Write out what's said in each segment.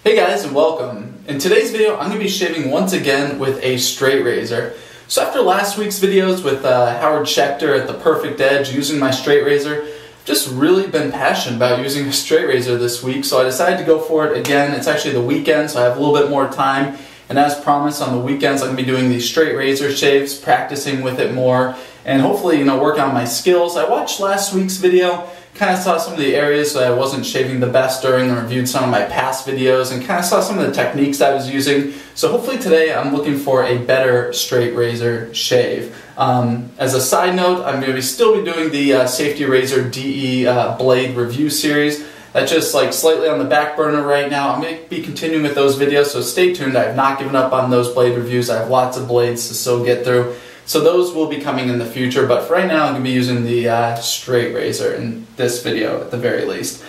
Hey guys, and welcome. In today's video, I'm going to be shaving once again with a straight razor. So after last week's videos with Howard Schechter at the perfect edge using my straight razor, I've just really been passionate about using a straight razor this week, so I decided to go for it again. It's actually the weekend, so I have a little bit more time. And as promised, on the weekends I'm going to be doing these straight razor shaves, practicing with it more, and hopefully, work on my skills. I watched last week's video, kind of saw some of the areas that I wasn't shaving the best during, and reviewed some of my past videos, and kind of saw some of the techniques I was using. So hopefully today I'm looking for a better straight razor shave. As a side note, I'm going to still be doing the Safety Razor DE blade review series. That's just slightly on the back burner right now. I'm going to be continuing with those videos, so stay tuned. I have not given up on those blade reviews. I have lots of blades to still get through. So those will be coming in the future, but for right now I'm going to be using the straight razor in this video at the very least.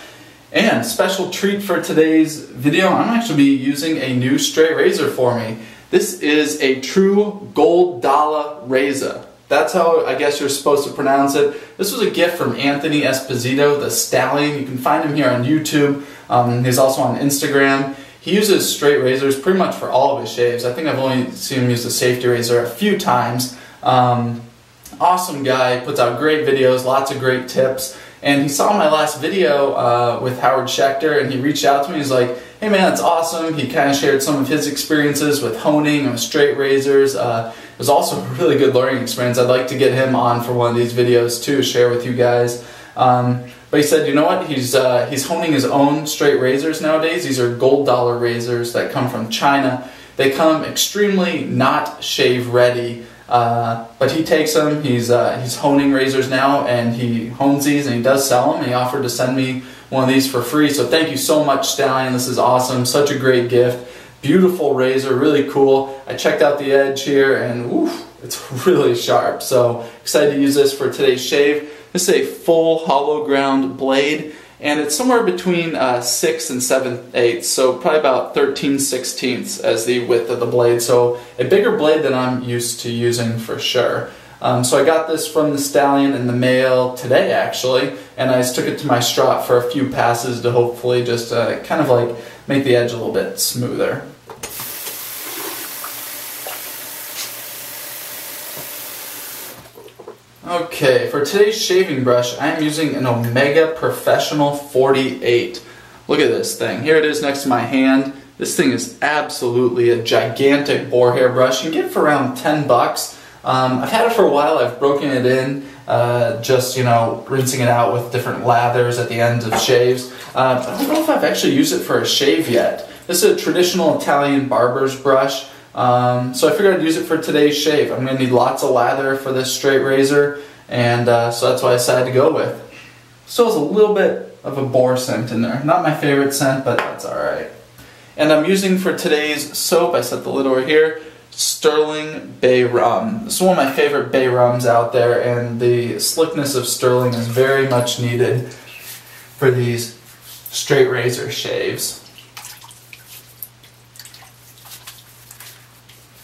And special treat for today's video, I'm actually be using a new straight razor for me. This is a true gold Dolica razor. That's how I guess you're supposed to pronounce it. This was a gift from Anthony Esposito, the Stallion. You can find him here on YouTube. He's also on Instagram. He uses straight razors pretty much for all of his shaves. I think I've only seen him use the safety razor a few times. Awesome guy, puts out great videos, lots of great tips. And he saw my last video with Howard Schechter, and he reached out to me. He's like, hey man, that's awesome. He kind of shared some of his experiences with honing and with straight razors. It was also a really good learning experience. I'd like to get him on for one of these videos too, share with you guys. But he said, you know what, he's honing his own straight razors nowadays. These are gold Dolica razors that come from China. They come extremely not shave ready, but he takes them. He's honing razors now, and he hones these, and he does sell them. And he offered to send me one of these for free. So thank you so much, Stallion. This is awesome. Such a great gift. Beautiful razor, really cool. I checked out the edge here, and oof, it's really sharp. So excited to use this for today's shave. This is a full hollow ground blade, and it's somewhere between 6 and 7/8, so probably about 13/16 as the width of the blade. So a bigger blade than I'm used to using for sure. So I got this from the Stallion in the mail today actually, and I just took it to my strop for a few passes to hopefully just kind of make the edge a little bit smoother. Okay, for today's shaving brush, I am using an Omega Professional 48. Look at this thing. Here it is next to my hand. This thing is absolutely a gigantic boar hair brush. You can get it for around 10 bucks. I've had it for a while. I've broken it in, just, rinsing it out with different lathers at the ends of shaves. I don't know if I've actually used it for a shave yet. This is a traditional Italian barber's brush. So I figured I'd use it for today's shave. I'm going to need lots of lather for this straight razor, and so that's what I decided to go with. Still has a little bit of a boar scent in there. Not my favorite scent, but that's alright. And I'm using for today's soap, I set the lid over here, Sterling Bay Rum. This is one of my favorite bay rums out there, and the slickness of Sterling is very much needed for these straight razor shaves.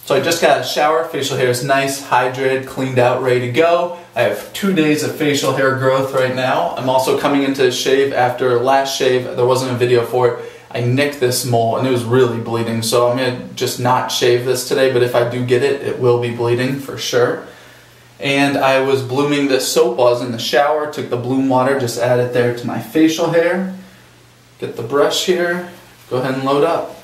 So I just got a shower. Facial hair is nice, hydrated, cleaned out, ready to go. I have 2 days of facial hair growth right now. I'm also coming into a shave after last shave. There wasn't a video for it. I nicked this mole and it was really bleeding, so I'm going to just not shave this today, but if I do get it, it will be bleeding for sure. And I was blooming this soap while I was in the shower. Took the bloom water, just add it there to my facial hair. Get the brush here. Go ahead and load up.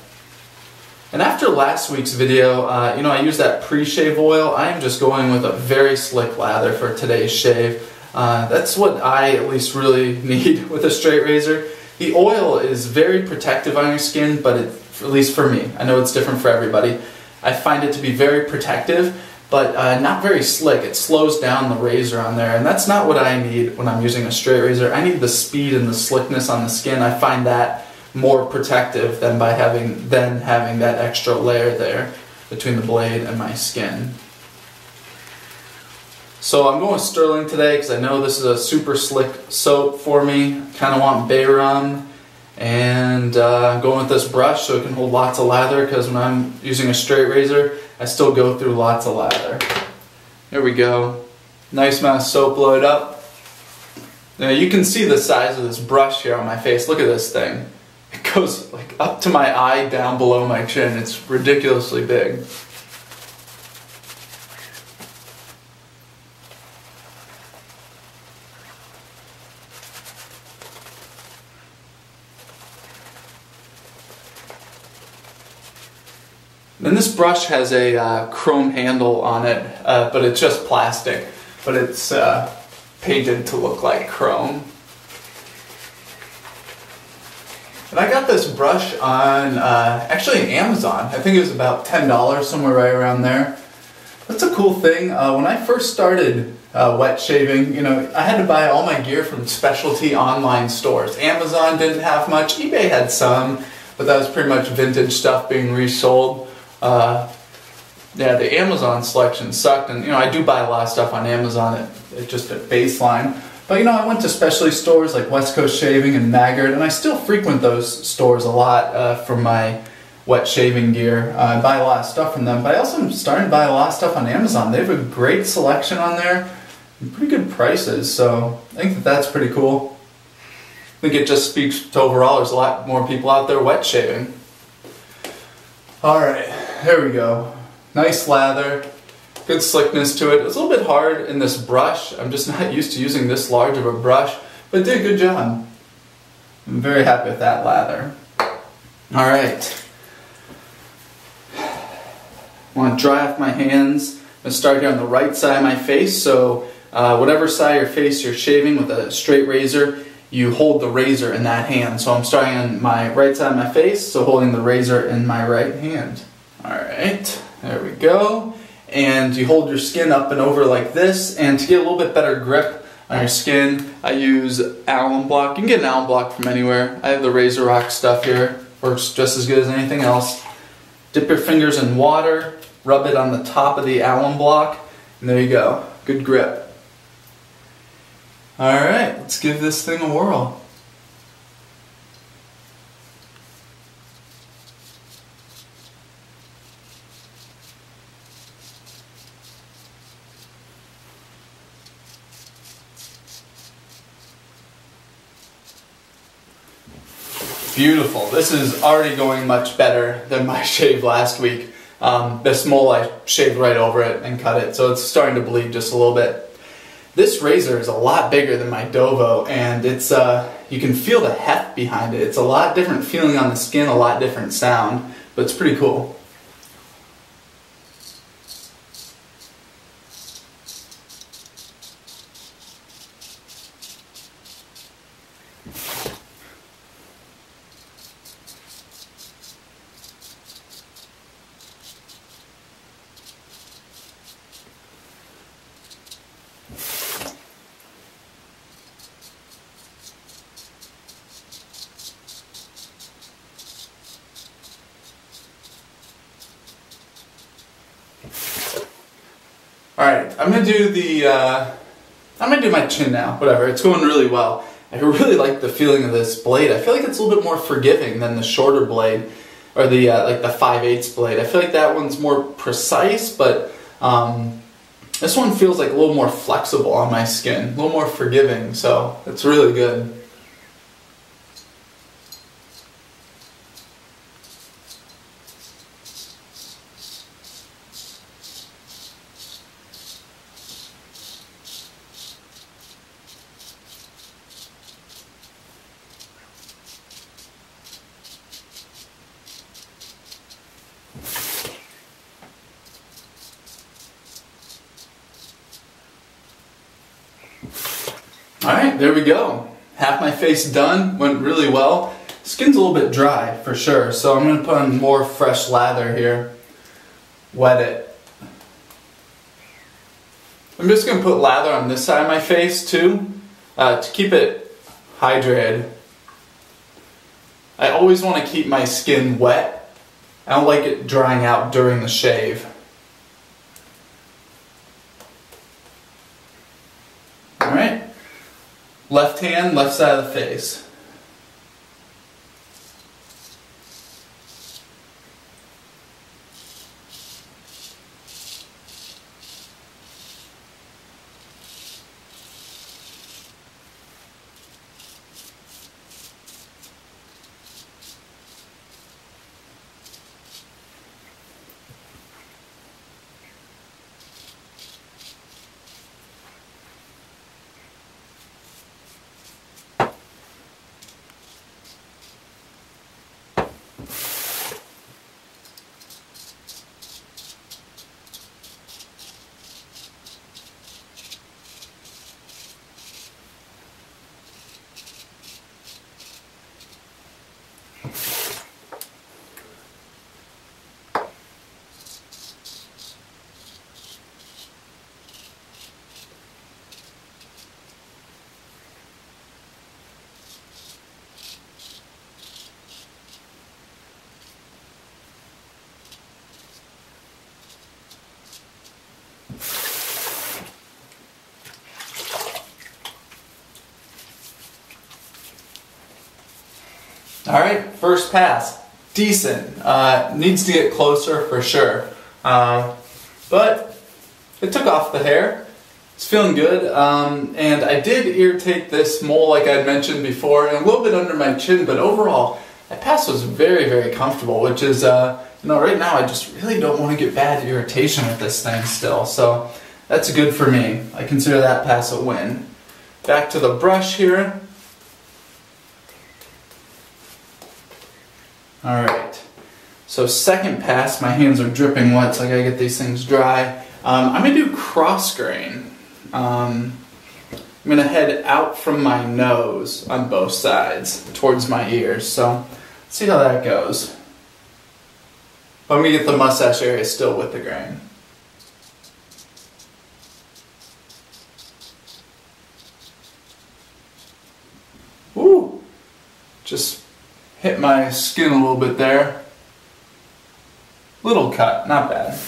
And after last week's video, I used that pre-shave oil. I am just going with a very slick lather for today's shave. That's what I at least really need with a straight razor. The oil is very protective on your skin, but at least for me, I know it's different for everybody. I find it to be very protective, but not very slick. It slows down the razor on there, and that's not what I need when I'm using a straight razor. I need the speed and the slickness on the skin. I find that more protective than by having that extra layer there between the blade and my skin. So I'm going with Sterling today because I know this is a super slick soap for me. Kind of want bay rum, and I'm going with this brush so it can hold lots of lather, because when I'm using a straight razor I still go through lots of lather. There we go. Nice amount of soap loaded up. Now you can see the size of this brush here on my face. Look at this thing. It goes like up to my eye, down below my chin. It's ridiculously big. Then this brush has a chrome handle on it, but it's just plastic, but it's painted to look like chrome. And I got this brush on actually Amazon. I think it was about $10, somewhere right around there. That's a cool thing. When I first started wet shaving, you know, I had to buy all my gear from specialty online stores. Amazon didn't have much, eBay had some, but that was pretty much vintage stuff being resold. Yeah, the Amazon selection sucked, and you know, I do buy a lot of stuff on Amazon at just at baseline. But you know, I went to specialty stores like West Coast Shaving and Maggard, and I still frequent those stores a lot for my wet shaving gear. I buy a lot of stuff from them, but I also am starting to buy a lot of stuff on Amazon. They have a great selection on there, and pretty good prices, so I think that that's pretty cool. I think it just speaks to overall there's a lot more people out there wet shaving. Alright, there we go. Nice lather, good slickness to it. It's a little bit hard in this brush. I'm just not used to using this large of a brush, but it did a good job. I'm very happy with that lather. Alright. I want to dry off my hands. I'm going to start here on the right side of my face, so whatever side of your face you're shaving with a straight razor, you hold the razor in that hand. So I'm starting on my right side of my face, so holding the razor in my right hand. Alright, there we go. And you hold your skin up and over like this, and to get a little bit better grip on your skin, I use alum block. You can get an alum block from anywhere. I have the Razor Rock stuff here. Works just as good as anything else. Dip your fingers in water, rub it on the top of the alum block, and there you go. Good grip. Alright, let's give this thing a whirl. Beautiful. This is already going much better than my shave last week. This mole, I shaved right over it and cut it, so it's starting to bleed just a little bit. This razor is a lot bigger than my Dovo, and it's you can feel the heft behind it. It's a lot different feeling on the skin, a lot different sound, but it's pretty cool. Alright, I'm gonna do my chin now. Whatever, it's going really well. I really like the feeling of this blade. I feel like it's a little bit more forgiving than the shorter blade, or the like the 5/8 blade. I feel like that one's more precise, but this one feels like a little more flexible on my skin, a little more forgiving, so it's really good. Alright, there we go. Half my face done, went really well. Skin's a little bit dry for sure, so I'm going to put on more fresh lather here. Wet it. I'm just going to put lather on this side of my face too, to keep it hydrated. I always want to keep my skin wet. I don't like it drying out during the shave. Alright. Left hand, left side of the face. Alright, first pass. Decent. Needs to get closer for sure. But it took off the hair. It's feeling good. And I did irritate this mole like I had mentioned before, and a little bit under my chin, but overall, that pass was very, very comfortable, which is, right now I just really don't want to get bad irritation with this thing still. So that's good for me. I consider that pass a win. Back to the brush here. Alright, so second pass, my hands are dripping wet, so I gotta get these things dry. I'm gonna do cross grain. I'm gonna head out from my nose on both sides towards my ears, so let's see how that goes. But I'm gonna get the mustache area still with the grain. Woo! Just hit my skin a little bit there. Little cut, not bad.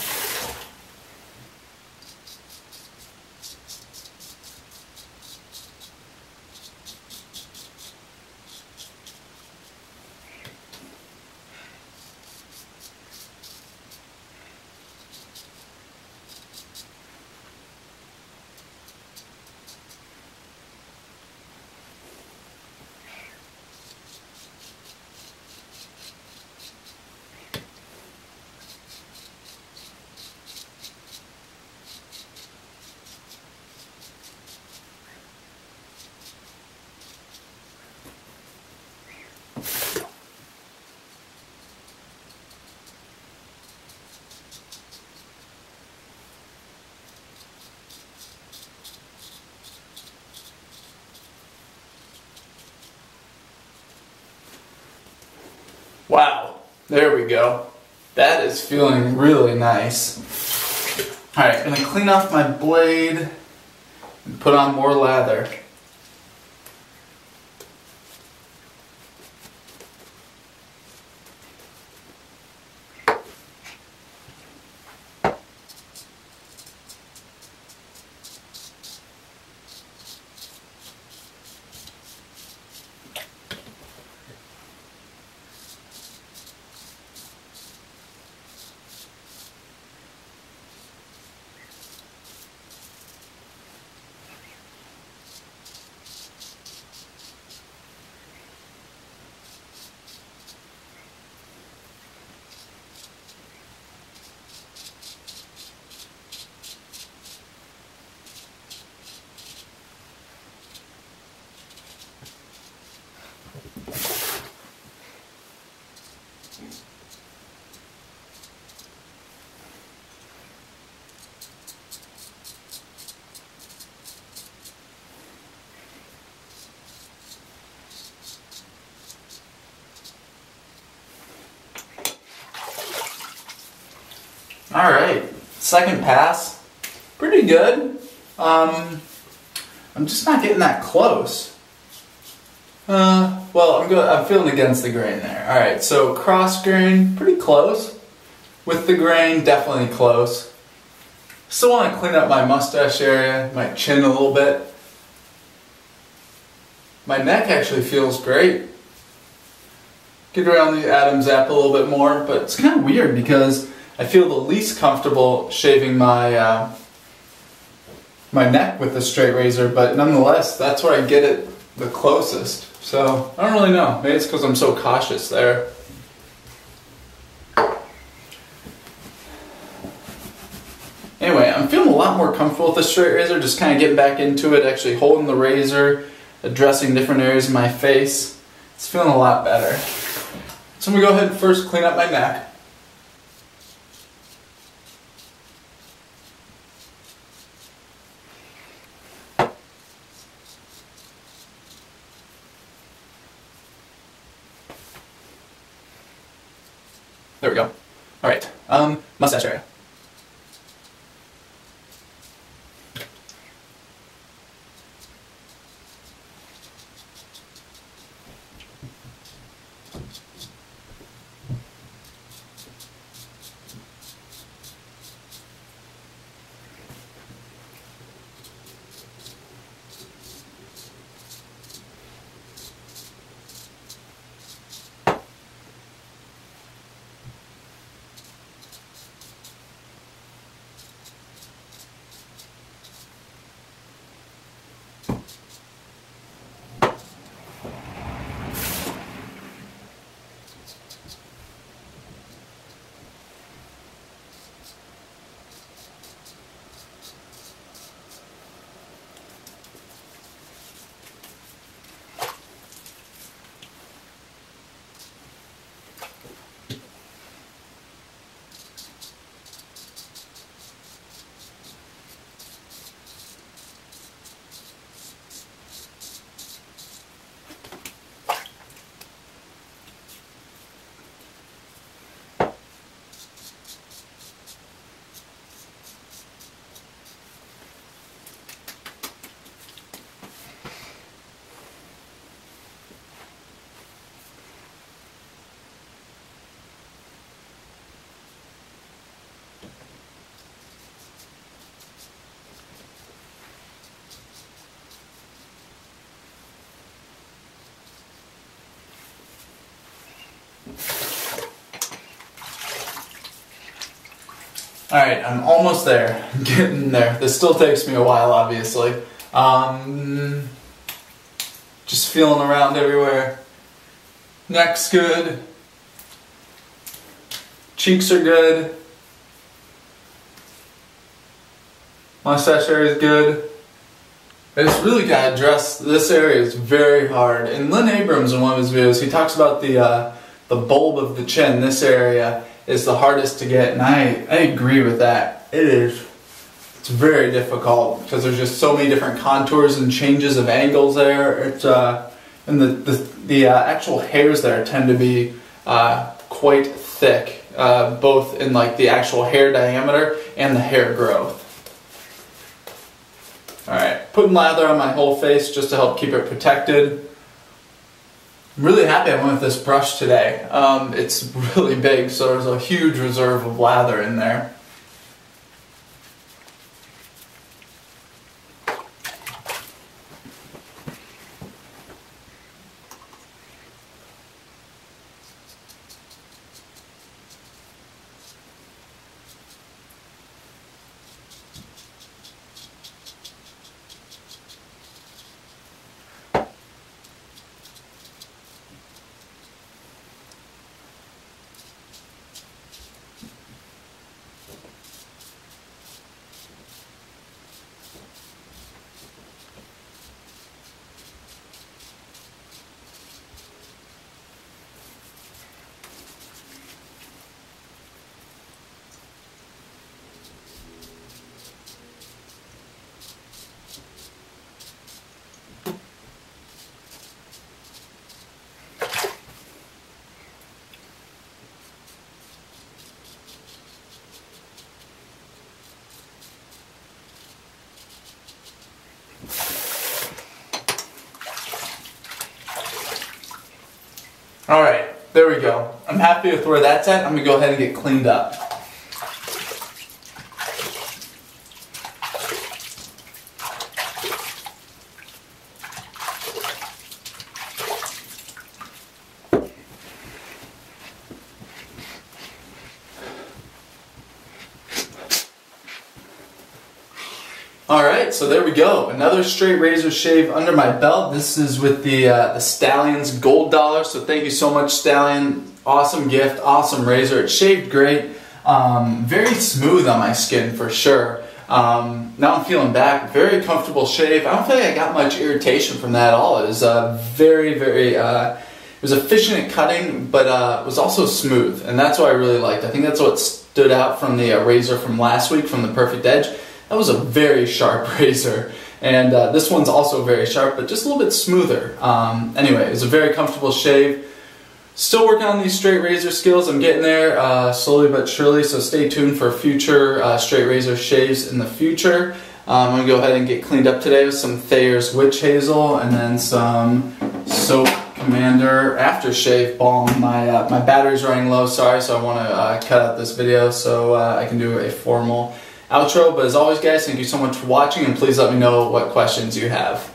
Wow, there we go. That is feeling really nice. Alright, I'm gonna clean off my blade and put on more lather. Alright, second pass, pretty good. I'm just not getting that close. I'm feeling against the grain there. Alright, so cross grain, pretty close. With the grain, definitely close. Still want to clean up my mustache area, my chin a little bit. My neck actually feels great. Get around the Adam's apple a little bit more, but it's kind of weird because I feel the least comfortable shaving my my neck with a straight razor, but nonetheless, that's where I get it the closest. So, I don't really know. Maybe it's because I'm so cautious there. Anyway, I'm feeling a lot more comfortable with the straight razor, just kind of getting back into it, actually holding the razor, addressing different areas of my face. It's feeling a lot better. So I'm going to go ahead and first clean up my neck. There we go. Alright, mustache area. Alright, I'm almost there. I'm getting there. This still takes me a while, obviously. Just feeling around everywhere. Neck's good. Cheeks are good. Mustache area is good. I just really gotta address this area is very hard. And Lynn Abrams in one of his videos, he talks about the bulb of the chin. This area is the hardest to get, and I agree with that. It is. It's very difficult because there's just so many different contours and changes of angles there. It's and the actual hairs there tend to be quite thick, both in like the actual hair diameter and the hair growth. Alright, putting lather on my whole face just to help keep it protected. I'm really happy I went with this brush today. It's really big, so there's a huge reserve of lather in there. Alright, there we go. I'm happy with where that's at. I'm going to go ahead and get cleaned up. Alright, so there we go. Another straight razor shave under my belt. This is with the Stallion's Gold Dollar. So thank you so much, Stallion. Awesome gift, awesome razor. It shaved great. Very smooth on my skin for sure. Now I'm feeling back. Very comfortable shave. I don't feel like I got much irritation from that at all. It was it was efficient at cutting, but it was also smooth. And that's what I really liked. I think that's what stood out from the razor from last week, from the Perfect Edge. That was a very sharp razor, and this one's also very sharp, but just a little bit smoother. Anyway, it was a very comfortable shave. Still working on these straight razor skills. I'm getting there slowly but surely, so stay tuned for future straight razor shaves in the future. I'm going to go ahead and get cleaned up today with some Thayer's Witch Hazel and then some Soap Commander Aftershave Balm. My battery's running low, sorry, so I want to cut out this video so I can do a formal outro. But as always, guys, thank you so much for watching, and please let me know what questions you have.